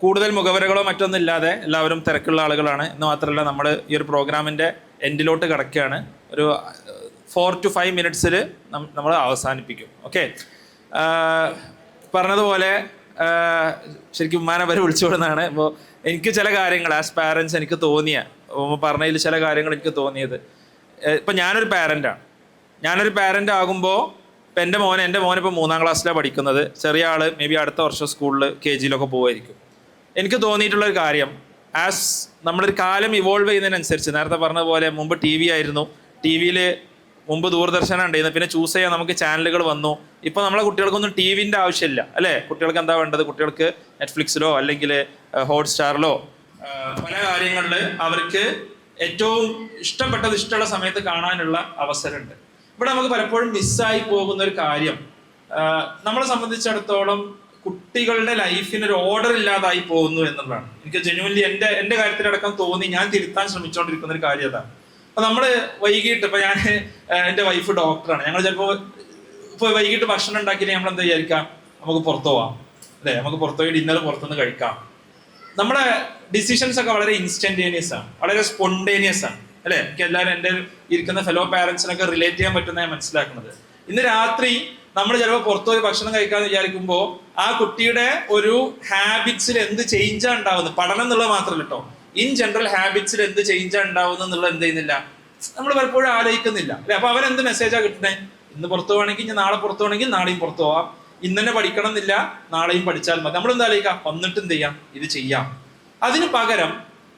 കൂടുതൽ മുഖവരകളോ മറ്റൊന്നും ഇല്ലാതെ എല്ലാവരും തിരക്കുള്ള ആളുകളാണ്. എന്ന് മാത്രമല്ല നമ്മൾ ഈ ഒരു പ്രോഗ്രാമിൻ്റെ എൻഡിലോട്ട് കിടക്കുകയാണ്. ഒരു 4 to 5 മിനിറ്റ്സിൽ നമ്മൾ അവസാനിപ്പിക്കും. ഓക്കെ, പറഞ്ഞതുപോലെ ശരിക്കും ഉമ്മാനെ വരെ വിളിച്ചുകൊടുന്നതാണ്. ഇപ്പോൾ എനിക്ക് ചില കാര്യങ്ങൾ ആസ് പാരൻസ് എനിക്ക് തോന്നിയ പറഞ്ഞതിൽ ചില കാര്യങ്ങൾ എനിക്ക് തോന്നിയത്, ഇപ്പം ഞാനൊരു പാരൻ്റ് ആകുമ്പോൾ ഇപ്പം എൻ്റെ മോനെ ഇപ്പോൾ 3ാം ക്ലാസ്സിലാണ് പഠിക്കുന്നത്. ചെറിയ ആൾ മേ ബി അടുത്ത വർഷം സ്കൂളിൽ KG പോകുമായിരിക്കും. എനിക്ക് തോന്നിയിട്ടുള്ളൊരു കാര്യം, ആസ് നമ്മളൊരു കാലം ഇവോൾവ് ചെയ്യുന്നതിനനുസരിച്ച്, നേരത്തെ പറഞ്ഞതുപോലെ മുമ്പ് TV ആയിരുന്നു, TV മുമ്പ് ദൂരദർശനം ഉണ്ടായിരുന്നു, പിന്നെ ചൂസ് ചെയ്യാൻ നമുക്ക് ചാനലുകൾ വന്നു. ഇപ്പോൾ നമ്മളെ കുട്ടികൾക്കൊന്നും TVൻ്റെ ആവശ്യമില്ല അല്ലേ? കുട്ടികൾക്ക് എന്താ വേണ്ടത്? കുട്ടികൾക്ക് നെറ്റ്ഫ്ലിക്സിലോ അല്ലെങ്കിൽ ഹോട്ട്സ്റ്റാറിലോ പല കാര്യങ്ങളിൽ അവർക്ക് ഏറ്റവും ഇഷ്ടമുള്ള സമയത്ത് കാണാനുള്ള അവസരമുണ്ട്. ഇവിടെ നമുക്ക് പലപ്പോഴും മിസ്സായി പോകുന്ന ഒരു കാര്യം, നമ്മളെ സംബന്ധിച്ചിടത്തോളം കുട്ടികളുടെ ലൈഫിന് ഒരു ഓർഡർ ഇല്ലാതായി പോകുന്നു എന്നുള്ളതാണ്. എനിക്ക് ജെന്യുവൻലി എൻ്റെ കാര്യത്തിലടക്കം തോന്നി. ഞാൻ തിരുത്താൻ ശ്രമിച്ചുകൊണ്ടിരിക്കുന്ന ഒരു കാര്യം അതാണ്. അപ്പൊ നമ്മള് വൈകിട്ട്, ഇപ്പൊ ഞാൻ എൻ്റെ വൈഫ് ഡോക്ടറാണ്, ഞങ്ങൾ ചിലപ്പോൾ ഇപ്പോൾ വൈകിട്ട് ഭക്ഷണം ഉണ്ടാക്കിയിട്ട് നമ്മൾ എന്താ വിചാരിക്കാം, നമുക്ക് പുറത്തു പോവാം അല്ലേ, നമുക്ക് പുറത്തുപോയി ഡിന്നർ പുറത്തുനിന്ന് കഴിക്കാം. നമ്മളെ ഡിസിഷൻസ് ഒക്കെ വളരെ ഇൻസ്റ്റന്റേനിയസ് ആണ്, വളരെ സ്പോണ്ടേനിയസ് ആണ് അല്ലേ? എനിക്ക് എല്ലാവരും എൻ്റെ ഇരിക്കുന്ന ഫെലോ പാരൻസിനൊക്കെ റിലേറ്റ് ചെയ്യാൻ പറ്റുന്ന ഞാൻ മനസ്സിലാക്കുന്നത്. ഇന്ന് രാത്രി നമ്മൾ ചിലപ്പോൾ പുറത്തുപോയി ഭക്ഷണം കഴിക്കാന്ന് വിചാരിക്കുമ്പോൾ ആ കുട്ടിയുടെ ഒരു ഹാബിറ്റ്സിൽ എന്ത് ചേഞ്ചാണ് ഉണ്ടാവുന്നത്, പഠനം എന്നുള്ളത് മാത്രമല്ല കേട്ടോ, ഇൻ ജനറൽ ഹാബിറ്റ്സിൽ എന്ത് ചേഞ്ചാണ് ഉണ്ടാവുന്നത് എന്നുള്ളത് എന്ത് ചെയ്യുന്നില്ല, നമ്മൾ പലപ്പോഴും ആലോചിക്കുന്നില്ല അല്ലെ? അപ്പൊ അവരെന്ത് മെസ്സേജാ കിട്ടണേ? ഇന്ന് പുറത്തു പോകണമെങ്കിൽ ഇനി നാളെ പുറത്തു പോകണമെങ്കിൽ നാളെയും പുറത്തു പോവാം, ഇന്ന് തന്നെ പഠിക്കണം എന്നില്ല, നാളെയും പഠിച്ചാൽ മതി. നമ്മളെന്താ ആലോചിക്കാം, വന്നിട്ട് എന്ത് ചെയ്യാം, ഇത് ചെയ്യാം. അതിന് പകരം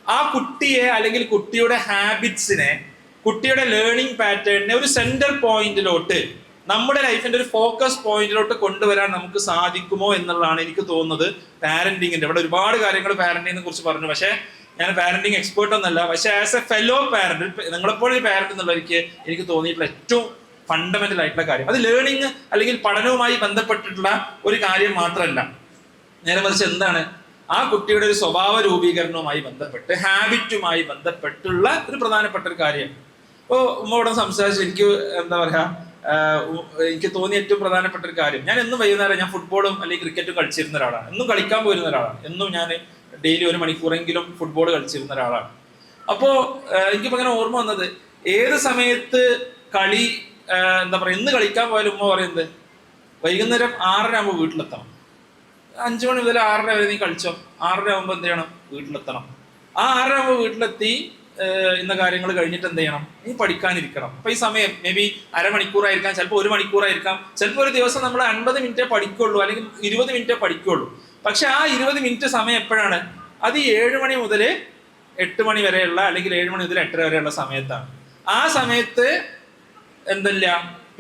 ആ കുട്ടിയെ അല്ലെങ്കിൽ കുട്ടിയുടെ ഹാബിറ്റ്സിനെ, കുട്ടിയുടെ ലേണിംഗ് പാറ്റേണിനെ ഒരു സെന്റർ പോയിന്റിലോട്ട്, നമ്മുടെ ലൈഫിന്റെ ഒരു ഫോക്കസ് പോയിന്റിലോട്ട് കൊണ്ടുവരാൻ നമുക്ക് സാധിക്കുമോ എന്നുള്ളതാണ് എനിക്ക് തോന്നുന്നത് പാരന്റിങ്ങിന്റെ. ഇവിടെ ഒരുപാട് കാര്യങ്ങൾ പാരന്റിങ്ങിനെ കുറിച്ച് പറഞ്ഞു, പക്ഷേ ഞാൻ പാരന്റിങ് എക്സ്പേർട്ട് ഒന്നല്ല. പക്ഷെ ആസ് എ ഫെലോ പാരന്റ്, നിങ്ങളെപ്പോഴൊരു പാരന്റ് എന്നുള്ളവർക്ക് എനിക്ക് തോന്നിയിട്ടുള്ള ഏറ്റവും ഫണ്ടമെന്റൽ ആയിട്ടുള്ള കാര്യം അത് ലേണിംഗ് അല്ലെങ്കിൽ പഠനവുമായി ബന്ധപ്പെട്ടിട്ടുള്ള ഒരു കാര്യം മാത്രമല്ല, നേരെ മറിച്ച് എന്താണ്, ആ കുട്ടിയുടെ ഒരു സ്വഭാവ രൂപീകരണവുമായി ബന്ധപ്പെട്ട്, ഹാബിറ്റുമായി ബന്ധപ്പെട്ടുള്ള ഒരു പ്രധാനപ്പെട്ട ഒരു കാര്യം. ഇപ്പോൾ ഉമ്മയോട് സംസാരിച്ച് എനിക്ക് എന്താ പറയാ, എനിക്ക് തോന്നിയ ഏറ്റവും പ്രധാനപ്പെട്ട ഒരു കാര്യം, ഞാൻ എന്നും വൈകുന്നേരം ഞാൻ ഫുട്ബോളും അല്ലെങ്കിൽ ക്രിക്കറ്റും കളിച്ചിരുന്ന ഒരാളാണ്, എന്നും കളിക്കാൻ പോയിരുന്ന ഒരാളാണ്, എന്നും ഞാൻ ഡെയിലി 1 മണിക്കൂറെങ്കിലും ഫുട്ബോൾ കളിച്ചിരുന്ന ഒരാളാണ്. അപ്പോൾ എനിക്കിപ്പോൾ അങ്ങനെ ഓർമ്മ വന്നത്, ഏത് സമയത്ത് കളി എന്താ പറയുക, ഇന്ന് കളിക്കാൻ പോയാലും ഉമ്മ പറയുന്നത് വൈകുന്നേരം 6:30 ആകുമ്പോൾ വീട്ടിലെത്തണം. 5 മണി മുതൽ 6:30 വരെ നീ കളിച്ചോ, 6:30 ആകുമ്പോൾ എന്ത് ചെയ്യണം, വീട്ടിലെത്തണം. ആ 6:30 ആകുമ്പോൾ വീട്ടിലെത്തി ഇന്ന കാര്യങ്ങൾ കഴിഞ്ഞിട്ട് എന്ത് ചെയ്യണം, നീ പഠിക്കാനിരിക്കണം. അപ്പൊ ഈ സമയം മേ ബി അരമണിക്കൂറായിരിക്കാം, ചിലപ്പോൾ 1 മണിക്കൂറായിരിക്കാം, ചിലപ്പോൾ ഒരു ദിവസം നമ്മൾ 50 മിനിറ്റേ പഠിക്കുള്ളൂ അല്ലെങ്കിൽ 20 മിനിറ്റേ പഠിക്കുള്ളൂ. പക്ഷെ ആ 20 മിനിറ്റ് സമയം എപ്പോഴാണ്, അത് 7 മണി മുതൽ 8 മണി വരെയുള്ള അല്ലെങ്കിൽ 7 മണി മുതൽ 8:30 വരെയുള്ള സമയത്താണ്. ആ സമയത്ത് എന്തല്ല,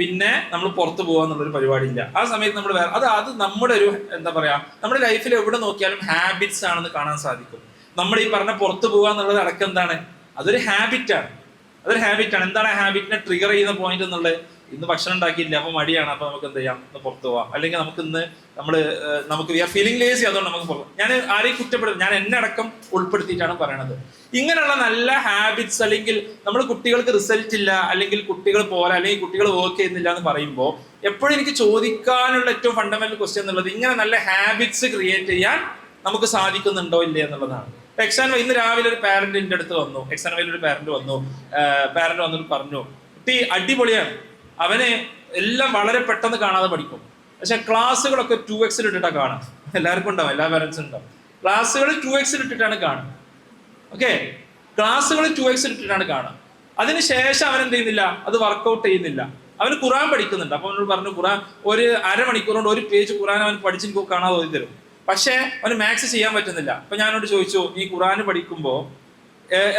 പിന്നെ നമ്മൾ പുറത്തു പോകാന്നുള്ളൊരു പരിപാടിയില്ല. ആ സമയത്ത് നമ്മൾ അത് നമ്മുടെ ഒരു എന്താ പറയാ, നമ്മുടെ ലൈഫിൽ എവിടെ നോക്കിയാലും ഹാബിറ്റ്സ് ആണെന്ന് കാണാൻ സാധിക്കും. നമ്മൾ ഈ പറഞ്ഞ പുറത്തു പോകുക എന്നുള്ളത് അടക്കം എന്താണ്, അതൊരു ഹാബിറ്റാണ്. എന്താണ് ആ ഹാബിറ്റിനെ ട്രിഗർ ചെയ്യുന്ന പോയിന്റ് എന്നുള്ളത്, ഇന്ന് ഭക്ഷണം ഉണ്ടാക്കിയില്ല അപ്പൊ മടിയാണ്, അപ്പൊ നമുക്ക് എന്ത് ചെയ്യാം, ഇന്ന് പുറത്തു പോവാം, അല്ലെങ്കിൽ നമുക്ക് വി ആർ ഫീലിംഗ് ലേസി, അതുകൊണ്ട് നമുക്ക് പുറത്ത്. ഞാൻ ആരെയും കുറ്റപ്പെടുന്നത്, ഞാൻ എന്നെ അടക്കം ഉൾപ്പെടുത്തിയിട്ടാണ് പറയണത്. ഇങ്ങനെയുള്ള നല്ല ഹാബിറ്റ്സ്, അല്ലെങ്കിൽ നമ്മൾ കുട്ടികൾക്ക് റിസൾട്ട് ഇല്ല, അല്ലെങ്കിൽ കുട്ടികൾ പോരാ, അല്ലെങ്കിൽ കുട്ടികൾ വർക്ക് ചെയ്യുന്നില്ല എന്ന് പറയുമ്പോൾ എപ്പോഴും എനിക്ക് ചോദിക്കാനുള്ള ഏറ്റവും ഫണ്ടമെന്റൽ ക്വസ്റ്റ്യൻ എന്നുള്ളത്, ഇങ്ങനെ നല്ല ഹാബിറ്റ്സ് ക്രിയേറ്റ് ചെയ്യാൻ നമുക്ക് സാധിക്കുന്നുണ്ടോ ഇല്ലേ എന്നുള്ളതാണ്. ഇന്ന് രാവിലെ ഒരു പാരന്റ് എൻ്റെ അടുത്ത് വന്നു, ഒരു പാരന്റ് വന്നിട്ട് പറഞ്ഞു, കുട്ടി അടിപൊളിയാണ്, അവനെ എല്ലാം വളരെ പെട്ടെന്ന് കാണാതെ പഠിക്കും, പക്ഷെ ക്ലാസ്സുകളൊക്കെ 2x ഇട്ടിട്ടാണ് കാണാം. എല്ലാവർക്കും ഉണ്ടാവും, എല്ലാ പാരന്റ്സും ഉണ്ടാവും. ക്ലാസ്സുകൾ 2x ഇട്ടിട്ടാണ് കാണുക. ഓക്കെ, ക്ലാസ്സുകൾ 2x ഇട്ടിട്ടാണ് കാണുക. അതിനുശേഷം അവൻ എന്ത് ചെയ്യുന്നില്ല, അത് വർക്കൗട്ട് ചെയ്യുന്നില്ല. അവന് ഖുറാൻ പഠിക്കുന്നുണ്ട്. അപ്പൊ അവനോട് പറഞ്ഞു, ഖുറാൻ ഒരു അരമണിക്കൂർ കൊണ്ട് 1 പേജ് ഖുറാൻ അവൻ പഠിച്ച് കാണാതെ ഓതി തരും. പക്ഷെ അവന് മാത്സ് ചെയ്യാൻ പറ്റുന്നില്ല. അപ്പൊ ഞാനോട് ചോദിച്ചു, നീ ഖുറാൻ പഠിക്കുമ്പോ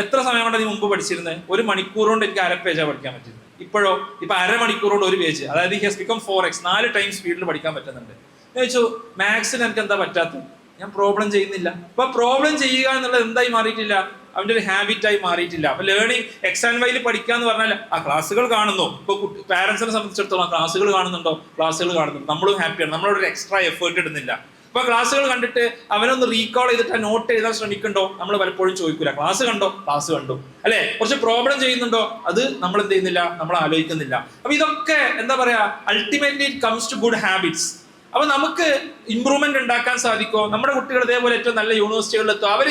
എത്ര സമയം കൊണ്ട് നീ മുമ്പ് പഠിച്ചിരുന്നത്? 1 മണിക്കൂർ കൊണ്ട് എനിക്ക് 1/2 പേജാണ് പഠിക്കാൻ പറ്റുന്നത്. ഇപ്പോഴോ, ഇപ്പൊ അരമണിക്കൂർ കൊണ്ട് 1 പേജ്, അതായത് he has become 4x, 4 time സ്പീഡിൽ പഠിക്കാൻ പറ്റുന്നുണ്ട്. ഞാൻ ചോദിച്ചു, മാത്സിന് എനിക്ക് എന്താ പറ്റാത്തത്? ഞാൻ പ്രോബ്ലം ചെയ്യുന്നില്ല. അപ്പൊ പ്രോബ്ലം ചെയ്യുക എന്നുള്ളത് എന്തായി മാറിയിട്ടില്ല, അവന്റെ ഒരു ഹാബിറ്റായി മാറിയിട്ടില്ല. അപ്പൊ ലേണിംഗ് X and Y പഠിക്കുക എന്ന് പറഞ്ഞാൽ ആ ക്ലാസ്സുകൾ കാണുന്നു. ഇപ്പൊ പാരന്റ്സിനെ സംബന്ധിച്ചിടത്തോളം ക്ലാസ്സുകൾ കാണുന്നുണ്ടോ, ക്ലാസ്സുകൾ കാണുന്നുണ്ട്, നമ്മളും ഹാപ്പിയാണ്, നമ്മളോട് ഒരു എക്സ്ട്രാ എഫേർട്ട് ഇടുന്നില്ല. ഇപ്പൊ ക്ലാസ്സുകൾ കണ്ടിട്ട് അവനൊന്ന് റീകോൾ ചെയ്തിട്ട് നോട്ട് എഴുതാൻ ശ്രമിക്കണ്ടോ, നമ്മൾ പലപ്പോഴും ചോദിക്കൂല. ക്ലാസ് കണ്ടോ, ക്ലാസ് കണ്ടു അല്ലെ, കുറച്ച് പ്രോബ്ലം ചെയ്യുന്നുണ്ടോ, അത് നമ്മൾ എന്ത് ചെയ്യുന്നില്ല, നമ്മൾ ആലോചിക്കുന്നില്ല. അപ്പൊ ഇതൊക്കെ എന്താ പറയാ, ultimately it comes to good habits. അപ്പൊ നമുക്ക് ഇമ്പ്രൂവ്മെന്റ് ഉണ്ടാക്കാൻ സാധിക്കുമോ? നമ്മുടെ കുട്ടികൾ ഇതേപോലെ ഏറ്റവും നല്ല യൂണിവേഴ്സിറ്റികളിൽ എത്തും, അവർ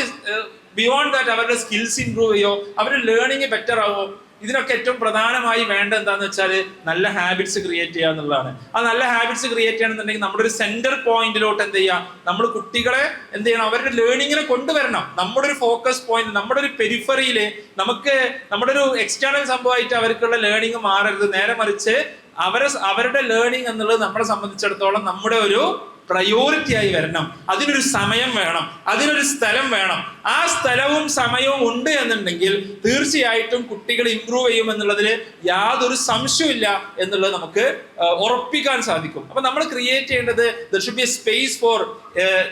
ബിയോണ്ട് ദാറ്റ് അവരുടെ സ്കിൽസ് ഇമ്പ്രൂവ് ചെയ്യോ, അവരുടെ ലേണിംഗ് ബെറ്റർ ആവോ? ഇതിനൊക്കെ ഏറ്റവും പ്രധാനമായി വേണ്ട എന്താന്ന് വെച്ചാൽ നല്ല ഹാബിറ്റ്സ് ക്രിയേറ്റ് ചെയ്യുക എന്നുള്ളതാണ്. ആ നല്ല ഹാബിറ്റ്സ് ക്രിയേറ്റ് ചെയ്യണമെന്നുണ്ടെങ്കിൽ നമ്മുടെ ഒരു സെന്റർ പോയിന്റിലോട്ട് എന്ത് ചെയ്യുക, നമ്മൾ കുട്ടികളെ എന്ത് ചെയ്യണം, അവരുടെ ലേണിങ്ങിനെ കൊണ്ടുവരണം. നമ്മുടെ ഒരു ഫോക്കസ് പോയിന്റ്, നമ്മുടെ ഒരു പെരിഫറിയില് നമുക്ക് നമ്മുടെ ഒരു എക്സ്റ്റേണൽ സംഭവമായിട്ട് അവർക്കുള്ള ലേണിംഗ് മാറരുത്. നേരെ മറിച്ച് അവരുടെ ലേണിംഗ് എന്നുള്ളത് നമ്മളെ സംബന്ധിച്ചിടത്തോളം നമ്മുടെ ഒരു പ്രയോറിറ്റി ആയി വരണം. അതിനൊരു സമയം വേണം, അതിനൊരു സ്ഥലം വേണം. ആ സ്ഥലവും സമയവും ഉണ്ട് എന്നുണ്ടെങ്കിൽ തീർച്ചയായിട്ടും കുട്ടികൾ ഇമ്പ്രൂവ് ചെയ്യും എന്നുള്ളതിൽ യാതൊരു സംശയമില്ല എന്നുള്ളത് നമുക്ക് ഉറപ്പിക്കാൻ സാധിക്കും. അപ്പൊ നമ്മൾ ക്രിയേറ്റ് ചെയ്യേണ്ടത് there should be A space four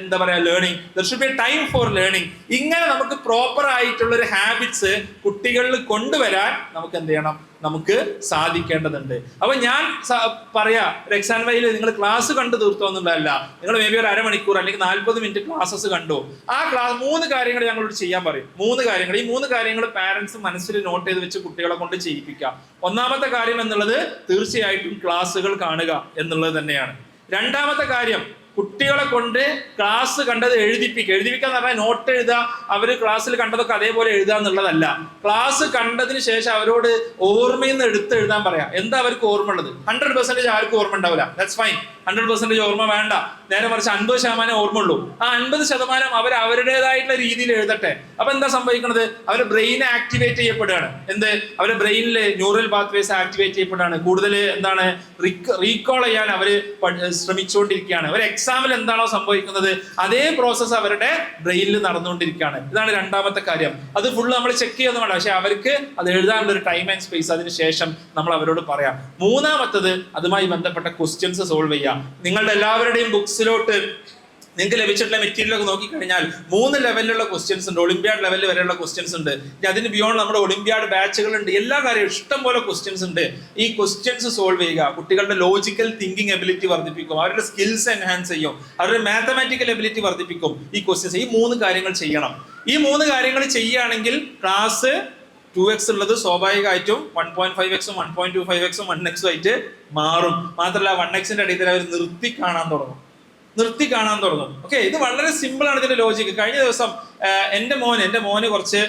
എന്താ പറയാ learning, there should be A time for learning. ഇങ്ങനെ നമുക്ക് പ്രോപ്പർ ആയിട്ടുള്ള ഒരു ഹാബിറ്റ്സ് കുട്ടികളിൽ കൊണ്ടുവരാൻ നമുക്ക് എന്ത് ചെയ്യണം, നമുക്ക് സാധിക്കേണ്ടതുണ്ട്. അപ്പൊ ഞാൻ പറയാ, ഒരു എക്സാം വൈയിൽ നിങ്ങൾ ക്ലാസ് കണ്ടു തീർത്തോ എന്നുള്ളതല്ല. നിങ്ങൾ മേ ബി ഒരു അരമണിക്കൂർ അല്ലെങ്കിൽ 40 മിനിറ്റ് ക്ലാസ്സസ് കണ്ടു. ആ ക്ലാസ് 3 കാര്യങ്ങൾ ഞങ്ങളോട് ചെയ്യാൻ പറയും. 3 കാര്യങ്ങൾ. ഈ 3 കാര്യങ്ങൾ പാരന്റ്സ് മനസ്സിൽ നോട്ട് ചെയ്ത് വെച്ച് കുട്ടികളെ കൊണ്ട് ചെയ്യിപ്പിക്കുക. ഒന്നാമത്തെ കാര്യം എന്നുള്ളത് തീർച്ചയായിട്ടും ക്ലാസ്സുകൾ കാണുക എന്നുള്ളത് തന്നെയാണ്. രണ്ടാമത്തെ കാര്യം, കുട്ടികളെ കൊണ്ട് ക്ലാസ് കണ്ടത് എഴുതിപ്പിക്കുക എന്ന് പറഞ്ഞാൽ നോട്ട് എഴുതുക, അവര് ക്ലാസ്സിൽ കണ്ടതൊക്കെ അതേപോലെ എഴുതുക എന്നുള്ളതല്ല. ക്ലാസ് കണ്ടതിന് ശേഷം അവരോട് ഓർമ്മയിൽ നിന്ന് എടുത്ത് എഴുതാൻ പറയാം. എന്താ അവർക്ക് ഓർമ്മ ഉള്ളത്? 100% ആർക്കും ഓർമ്മ ഉണ്ടാവില്ല, ദാറ്റ്സ് ഫൈൻ. 100% ഓർമ്മ വേണ്ട, നേരെ മറിച്ച് 50% ഓർമ്മ ഉള്ളൂ. ആ 50% അവർ അവരുടേതായിട്ടുള്ള രീതിയിൽ എഴുതട്ടെ. അപ്പൊ എന്താ സംഭവിക്കുന്നത്? അവരുടെ ബ്രെയിൻ ആക്ടിവേറ്റ് ചെയ്യപ്പെടുകയാണ്. എന്ത്? അവരുടെ ബ്രെയിനിൽ ന്യൂറൽ പാത്വേസ് ആക്ടിവേറ്റ് ചെയ്യപ്പെടുകയാണ്. കൂടുതൽ എന്താണ് റീകോൾ ചെയ്യാൻ അവര് ശ്രമിച്ചുകൊണ്ടിരിക്കുകയാണ്. ഒരു എക്സാമിൽ എന്താണോ സംഭവിക്കുന്നത് അതേ പ്രോസസ്സ് അവരുടെ ബ്രെയിനിൽ നടന്നുകൊണ്ടിരിക്കുകയാണ്. ഇതാണ് രണ്ടാമത്തെ കാര്യം. അത് ഫുള്ള് നമ്മൾ ചെക്ക് ചെയ്യുന്ന വേണ്ട, പക്ഷെ അവർക്ക് അത് എഴുതാനുള്ള ഒരു ടൈം ആൻഡ് സ്പേസ് അതിന് ശേഷം നമ്മൾ അവരോട് പറയാം. മൂന്നാമത്തത്, അതുമായി ബന്ധപ്പെട്ട ക്വസ്റ്റ്യൻസ് സോൾവ് ചെയ്യാം. നിങ്ങളുടെ എല്ലാവരുടെയും ബുക്സിലോട്ട് നിങ്ങൾക്ക് ലഭിച്ചിട്ടുള്ള മെറ്റീരിയൽ ഒക്കെ നോക്കിക്കഴിഞ്ഞാൽ 3 ലെവലിലുള്ള ക്വസ്റ്റ്യൻസ് ഉണ്ട്. ഒളിമ്പ്യാഡ് ലെവലിൽ വരെയുള്ള ക്വസ്റ്റ്യൻസ് ഉണ്ട്. അതിന് ബിയോണ്ട് നമ്മുടെ ഒളിമ്പ്യാഡ് ബാച്ചുകൾ ഉണ്ട്. എല്ലാ കാര്യവും ഇഷ്ടം പോലെ ക്വസ്റ്റ്യൻസ് ഉണ്ട്. ഈ ക്വസ്റ്റ്യൻസ് സോൾവ് ചെയ്യുക കുട്ടികളുടെ ലോജിക്കൽ തിങ്കിങ് എബിലിറ്റി വർദ്ധിപ്പിക്കും, അവരുടെ സ്കിൽസ് എൻഹാൻസ് ചെയ്യും, അവരുടെ മാത്തമാറ്റിക്കൽ എബിലിറ്റി വർദ്ധിപ്പിക്കും. ഈ ക്വസ്റ്റ്യൻസ്, ഈ 3 കാര്യങ്ങൾ ചെയ്യണം. ഈ 3 കാര്യങ്ങൾ ചെയ്യുകയാണെങ്കിൽ ക്ലാസ് 2x ഉള്ളത് സ്വാഭാവികമായിട്ടും 1.5x 1.25x 1x ആയിട്ട് മാറും. മാത്രമല്ല 1xന്റെ അടിയിൽ അവർ നിർത്തി കാണാൻ തുടങ്ങും. ഓക്കെ, ഇത് വളരെ സിമ്പിൾ ആണ് ഇതിന്റെ ലോജിക്ക്. കഴിഞ്ഞ ദിവസം എൻ്റെ മോന് കുറച്ച്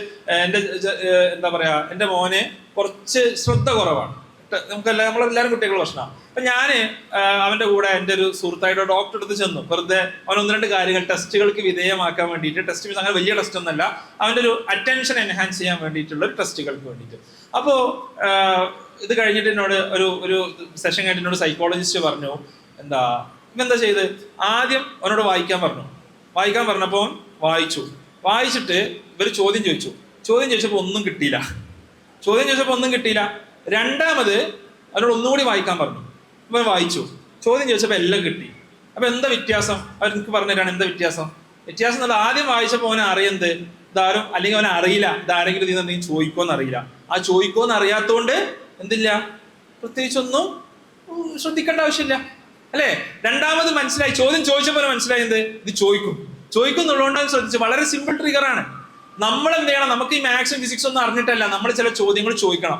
എന്താ പറയാ, എൻ്റെ മോന് കുറച്ച് ശ്രദ്ധ കുറവാണ്. നമ്മളെല്ലാവരും കുട്ടികളുടെ പ്രശ്നമാണ്. അപ്പൊ ഞാന് അവന്റെ കൂടെ എൻ്റെ ഒരു സുഹൃത്തായിട്ട് ഡോക്ടറെ അടുത്ത് ചെന്നു. വെറുതെ അവൻ 1-2 കാര്യങ്ങൾ ടെസ്റ്റുകൾക്ക് വിധേയമാക്കാൻ വേണ്ടിയിട്ട്, ടെസ്റ്റ് മീൻസ് അങ്ങനെ വലിയ ടെസ്റ്റ് ഒന്നല്ല, അവന്റെ ഒരു അറ്റൻഷൻ എൻഹാൻസ് ചെയ്യാൻ വേണ്ടിയിട്ടുള്ള ഒരു ടെസ്റ്റുകൾക്ക് വേണ്ടിയിട്ട്. അപ്പോ ഇത് കഴിഞ്ഞിട്ട് എന്നോട് ഒരു സെഷൻ കഴിഞ്ഞിട്ട് എന്നോട് സൈക്കോളജിസ്റ്റ് പറഞ്ഞു, ഇവെന്താ ചെയ്ത്, ആദ്യം അവനോട് വായിക്കാൻ പറഞ്ഞപ്പോൾ വായിച്ചിട്ട് ഇവർ ചോദ്യം ചോദിച്ചപ്പോൾ ഒന്നും കിട്ടിയില്ല. രണ്ടാമത് അവരോട് ഒന്നുകൂടി വായിക്കാൻ പറഞ്ഞു. ഇവൻ വായിച്ചു, ചോദ്യം ചോദിച്ചപ്പോൾ എല്ലാം കിട്ടി. അപ്പൊ എന്താ വ്യത്യാസം? അവർക്ക് പറഞ്ഞുതരാണ് എന്താ വ്യത്യാസം എന്നുള്ളത്. ആദ്യം വായിച്ചപ്പോൾ അവനെ അറിയുന്നത് ഇതാരും, അല്ലെങ്കിൽ അവനെ അറിയില്ല ഇതാരെങ്കിലും ഇതിന് എന്തെങ്കിലും ചോദിക്കുമെന്ന് അറിയില്ല. ആ ചോദിക്കുമെന്ന് അറിയാത്തതുകൊണ്ട് എന്തില്ല, പ്രത്യേകിച്ചൊന്നും ശ്രദ്ധിക്കേണ്ട ആവശ്യമില്ല, അല്ലേ? രണ്ടാമത് മനസ്സിലായി, ചോദ്യം ചോദിച്ചപ്പോൾ മനസ്സിലായത് ഇത് ചോദിക്കും എന്നുള്ളതുകൊണ്ടാണ് ശ്രദ്ധിച്ചു. വളരെ സിമ്പിൾ ട്രിഗറാണ്. നമ്മൾ എന്ത് ചെയ്യണം? നമുക്ക് ഈ മാത്സും ഫിസിക്സും ഒന്നും അറിഞ്ഞിട്ടല്ല, നമ്മൾ ചില ചോദ്യങ്ങൾ ചോദിക്കണം.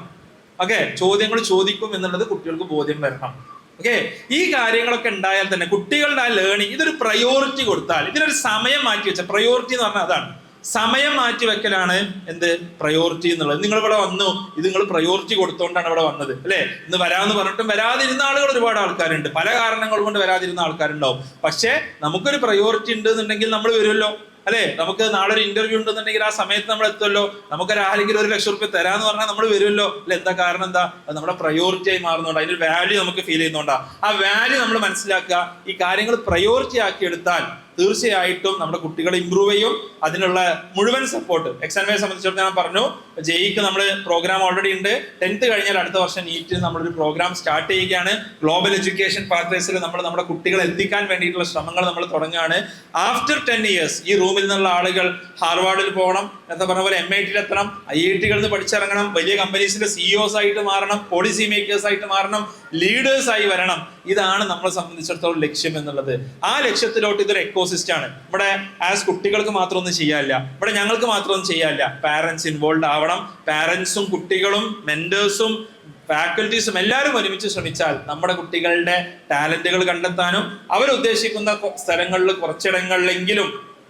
ഓക്കെ, ചോദ്യങ്ങൾ ചോദിക്കും എന്നുള്ളത് കുട്ടികൾക്ക് ബോധ്യം വരണം. ഓക്കെ, ഈ കാര്യങ്ങളൊക്കെ ഉണ്ടായാൽ തന്നെ കുട്ടികളുടെ ആ ലേണിംഗ്, ഇതൊരു പ്രയോറിറ്റി കൊടുത്താൽ, ഇതിനൊരു സമയം മാറ്റി വെച്ച, പ്രയോറിറ്റി എന്ന് പറഞ്ഞാൽ അതാണ്, സമയം മാറ്റി വെക്കലാണ് എന്ത് പ്രയോറിറ്റി എന്നുള്ളത്. നിങ്ങൾ ഇവിടെ വന്നു, ഇത് നിങ്ങൾ പ്രയോറിറ്റി കൊടുത്തോണ്ടാണ് ഇവിടെ വന്നത്, അല്ലെ? ഇന്ന് വരാമെന്ന് പറഞ്ഞിട്ടും വരാതിരുന്ന ആളുകൾ ഒരുപാട് ആൾക്കാരുണ്ട്. പല കാരണങ്ങൾ കൊണ്ട് വരാതിരുന്ന ആൾക്കാരുണ്ടാവും. പക്ഷെ നമുക്കൊരു പ്രയോറിറ്റി ഉണ്ട് എന്നുണ്ടെങ്കിൽ നമ്മൾ വരുമല്ലോ, അല്ലെ? നമുക്ക് നാളെ ഒരു ഇന്റർവ്യൂ ഉണ്ടെന്നുണ്ടെങ്കിൽ ആ സമയത്ത് നമ്മൾ എത്തുമല്ലോ. നമുക്കൊരു ആരെങ്കിലും 1 ലക്ഷം രൂപ തരാന്ന് പറഞ്ഞാൽ നമ്മൾ വരുമല്ലോ, അല്ലെ? എന്താ കാരണം? എന്താ? അത് നമ്മുടെ പ്രയോറിറ്റി ആയി മാറുന്നോണ്ട്, അതിന്റെ വാല്യൂ നമുക്ക് ഫീൽ ചെയ്യുന്നോണ്ടാ. ആ വാല്യൂ നമ്മൾ മനസ്സിലാക്കുക. ഈ കാര്യങ്ങൾ പ്രയോറിറ്റി ആക്കി എടുത്താൽ തീർച്ചയായിട്ടും നമ്മുടെ കുട്ടികളെ ഇമ്പ്രൂവ് ചെയ്യും. അതിനുള്ള മുഴുവൻ സപ്പോർട്ട് എക്സാമിനെ സംബന്ധിച്ചിടത്തോളം ഞാൻ പറഞ്ഞു, ജെയ്ക്ക് നമ്മൾ പ്രോഗ്രാം ഓൾറെഡി ഉണ്ട്. 10th കഴിഞ്ഞാൽ അടുത്ത വർഷം നീറ്റിന് നമ്മളൊരു പ്രോഗ്രാം സ്റ്റാർട്ട് ചെയ്യുകയാണ്. ഗ്ലോബൽ എഡ്യൂക്കേഷൻ പാത്വേസിൽ നമ്മൾ നമ്മുടെ കുട്ടികളെ എത്തിക്കാൻ വേണ്ടിയിട്ടുള്ള ശ്രമങ്ങൾ നമ്മൾ തുടങ്ങുകയാണ്. ആഫ്റ്റർ 10 years ഈ റൂമിൽ നിന്നുള്ള ആളുകൾ ഹാർവാർഡിൽ പോകണം, എന്താ പറഞ്ഞ പോലെ MIT എത്തണം, IIT-കളിൽ നിന്ന് പഠിച്ചിറങ്ങണം, വലിയ കമ്പനീസിന്റെ CEOs ആയിട്ട് മാറണം, പോളിസി മേക്കേഴ്സ് ആയിട്ട് മാറണം, ലീഡേഴ്സ് ആയി വരണം. ഇതാണ് നമ്മളെ സംബന്ധിച്ചിടത്തോളം ലക്ഷ്യം എന്നുള്ളത്. ആ ലക്ഷ്യത്തിലോട്ട് ഇതൊരു എക്കോസിസ്റ്റം ആണ്. ഇവിടെ ആസ് കുട്ടികൾക്ക് മാത്രം ഒന്നും ചെയ്യാനില്ല, ഇവിടെ ഞങ്ങൾക്ക് മാത്രം ഒന്നും ചെയ്യാനില്ല. പാരന്റ്സ് ഇൻവോൾവ് ആവണം. പാരന്റ്സും കുട്ടികളും മെന്റേഴ്സും ഫാക്കൽറ്റീസും എല്ലാവരും ഒരുമിച്ച് ശ്രമിച്ചാൽ നമ്മുടെ കുട്ടികളുടെ ടാലന്റുകൾ കണ്ടെത്താനും അവരുദ്ദേശിക്കുന്ന സ്ഥലങ്ങളിൽ കുറച്ചിടങ്ങളിലെങ്കിലും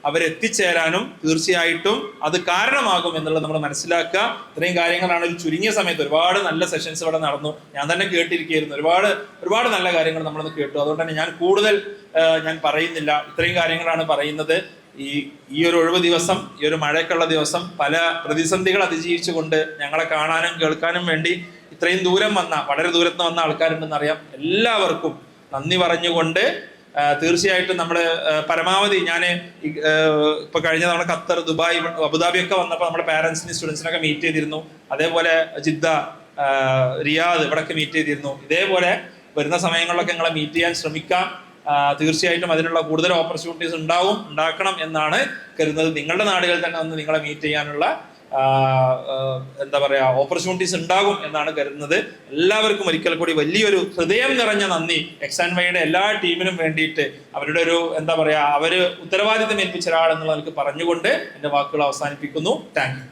അവരെത്തിച്ചേരാനും തീർച്ചയായിട്ടും അത് കാരണമാകും എന്നുള്ളത് നമ്മൾ മനസ്സിലാക്കുക. ഇത്രയും കാര്യങ്ങളാണ് ഒരു ചുരുങ്ങിയ സമയത്ത്. ഒരുപാട് നല്ല സെഷൻസ് ഇവിടെ നടന്നു, ഞാൻ തന്നെ കേട്ടിരിക്കുകയായിരുന്നു. ഒരുപാട് നല്ല കാര്യങ്ങൾ നമ്മളൊന്ന് കേട്ടു. അതുകൊണ്ട് തന്നെ ഞാൻ കൂടുതൽ ഞാൻ പറയുന്നില്ല. ഇത്രയും കാര്യങ്ങളാണ് പറയുന്നത്. ഈ ഒരു ഒഴിവ് ദിവസം, ഈ ഒരു മഴയ്ക്കുള്ള ദിവസം, പല പ്രതിസന്ധികൾ അതിജീവിച്ചുകൊണ്ട് ഞങ്ങളെ കാണാനും കേൾക്കാനും വേണ്ടി ഇത്രയും ദൂരം വന്ന, വളരെ ദൂരത്ത് വന്ന ആൾക്കാരുണ്ടെന്ന് അറിയാം. എല്ലാവർക്കും നന്ദി പറഞ്ഞുകൊണ്ട് തീർച്ചയായിട്ടും നമ്മൾ പരമാവധി, ഞാൻ ഇപ്പൊ കഴിഞ്ഞ തവണ ഖത്തർ, ദുബായ്, അബുദാബി ഒക്കെ വന്നപ്പോൾ നമ്മുടെ പാരന്റ്സിനെയും സ്റ്റുഡൻസിനൊക്കെ മീറ്റ് ചെയ്തിരുന്നു. അതേപോലെ ജിദ്ദ, റിയാദ് ഇവിടെയൊക്കെ മീറ്റ് ചെയ്തിരുന്നു. ഇതേപോലെ വരുന്ന സമയങ്ങളിലൊക്കെ നിങ്ങളെ മീറ്റ് ചെയ്യാൻ ശ്രമിക്കാം. തീർച്ചയായിട്ടും അതിനുള്ള കൂടുതൽ ഓപ്പർച്യൂണിറ്റീസ് ഉണ്ടാക്കണം എന്നാണ് കരുതുന്നത്. നിങ്ങളുടെ നാടുകളിൽ തന്നെ വന്ന് നിങ്ങളെ മീറ്റ് ചെയ്യാനുള്ള എന്താ പറയാ ഓപ്പർച്യൂണിറ്റീസ് ഉണ്ടാകും എന്നാണ് കരുതുന്നത്. എല്ലാവർക്കും ഒരിക്കൽ കൂടി വലിയൊരു ഹൃദയം നിറഞ്ഞ നന്ദി എക്സാൻവൈയുടെ എല്ലാ ടീമിനും വേണ്ടിയിട്ട്, അവരുടെ ഒരു എന്താ പറയാ അവര് ഉത്തരവാദിത്തം ഏൽപ്പിച്ച ഒരാളെന്നുള്ള എനിക്ക് പറഞ്ഞുകൊണ്ട് എന്റെ വാക്കുകൾ അവസാനിപ്പിക്കുന്നു. Thank you.